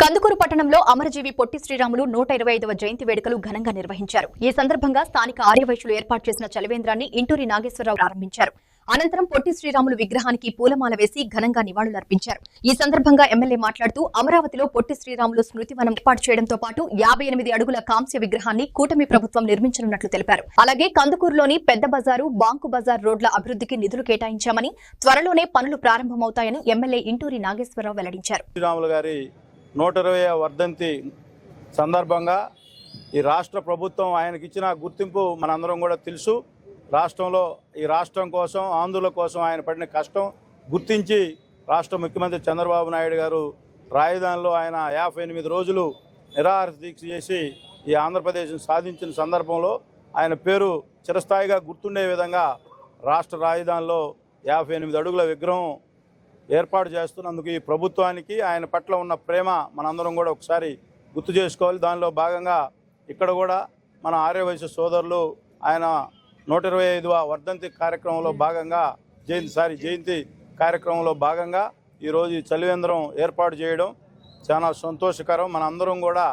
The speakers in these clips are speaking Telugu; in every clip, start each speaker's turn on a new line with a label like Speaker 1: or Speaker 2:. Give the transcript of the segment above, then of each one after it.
Speaker 1: కందుకూరు పట్టణంలో అమరజీవి పొట్టి శ్రీరాములు 125వ జయంతి వేడుకలు ఘనంగా నిర్వహించారు. ఈ సందర్భంగా స్థానిక ఆర్యవైశ్యులు ఏర్పాటు చేసిన చలివేంద్రాన్ని ఇంటూరి నాగేశ్వరరావు ప్రారంభించారు. అనంతరం పొట్టి శ్రీరాములు విగ్రహానికి పూలమాల వేసి ఘనంగా నివాళులర్పించారు. ఈ సందర్భంగా ఎమ్మెల్యే మాట్లాడుతూ అమరావతిలో పొట్టి శ్రీరాములు స్మృతివనం ఏర్పాటు చేయడంతో పాటు 58 అడుగుల కాంస్య విగ్రహాన్ని కూటమి ప్రభుత్వం నిర్మించనున్నట్లు తెలిపారు. అలాగే కందుకూరులోని పెద్ద బజారు, బాంకు బజార్ రోడ్ల అభివృద్ధికి నిధులు కేటాయించామని, త్వరలోనే పనులు ప్రారంభమవుతాయని ఎమ్మెల్యే ఇంటూరి నాగేశ్వరరావు వెల్లడించారు.
Speaker 2: 120వ వర్ధంతి సందర్భంగా ఈ రాష్ట్ర ప్రభుత్వం ఆయనకిచ్చిన గుర్తింపు మనందరం కూడా తెలుసు. రాష్ట్రంలో ఈ రాష్ట్రం కోసం, ఆంధ్రుల కోసం ఆయన పడిన కష్టం గుర్తించి రాష్ట్ర ముఖ్యమంత్రి చంద్రబాబు నాయుడు గారు రాజధానిలో ఆయన 58 రోజులు నిరాహార దీక్ష చేసి ఈ ఆంధ్రప్రదేశ్ను సాధించిన సందర్భంలో ఆయన పేరు చిరస్థాయిగా గుర్తుండే విధంగా రాష్ట్ర రాజధానిలో 58 అడుగుల విగ్రహం ఏర్పాటు చేస్తున్నందుకు ఈ ప్రభుత్వానికి ఆయన పట్ల ఉన్న ప్రేమ మనందరం కూడా ఒకసారి గుర్తు చేసుకోవాలి. దానిలో భాగంగా ఇక్కడ కూడా మన ఆర్యవైశ్య సోదరులు ఆయన 125వ వర్ధంతి కార్యక్రమంలో భాగంగా జయంతి కార్యక్రమంలో భాగంగా ఈరోజు ఈ చలివేంద్రం ఏర్పాటు చేయడం చాలా సంతోషకరం. మనందరం కూడా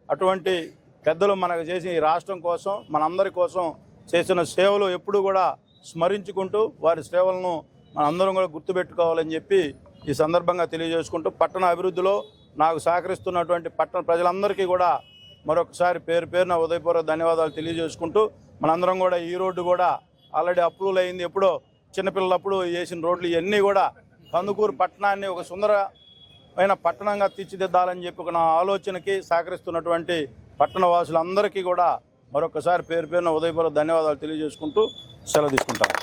Speaker 2: అటువంటి పెద్దలు మనకు చేసిన ఈ రాష్ట్రం కోసం, మనందరి కోసం చేసిన సేవలు ఎప్పుడు కూడా స్మరించుకుంటూ వారి సేవలను మనందరం కూడా గుర్తుపెట్టుకోవాలని చెప్పి ఈ సందర్భంగా తెలియజేసుకుంటూ పట్టణ అభివృద్ధిలో నాకు సహకరిస్తున్నటువంటి పట్టణ ప్రజలందరికీ కూడా మరొకసారి పేరున ఉదయపూర్వక ధన్యవాదాలు తెలియజేసుకుంటూ, మనందరం కూడా ఈ రోడ్డు కూడా ఆల్రెడీ అప్రూవల్ అయింది. ఎప్పుడో చిన్నపిల్లలప్పుడు చేసిన రోడ్లు ఇవన్నీ కూడా కందుకూరు పట్టణాన్ని ఒక సుందరమైన పట్టణంగా తీర్చిదిద్దాలని చెప్పి ఒక నా ఆలోచనకి సహకరిస్తున్నటువంటి పట్టణ వాసులందరికీ కూడా మరొకసారి పేరున ఉదయపూర్వక ధన్యవాదాలు తెలియజేసుకుంటూ సెలవు తీసుకుంటాను.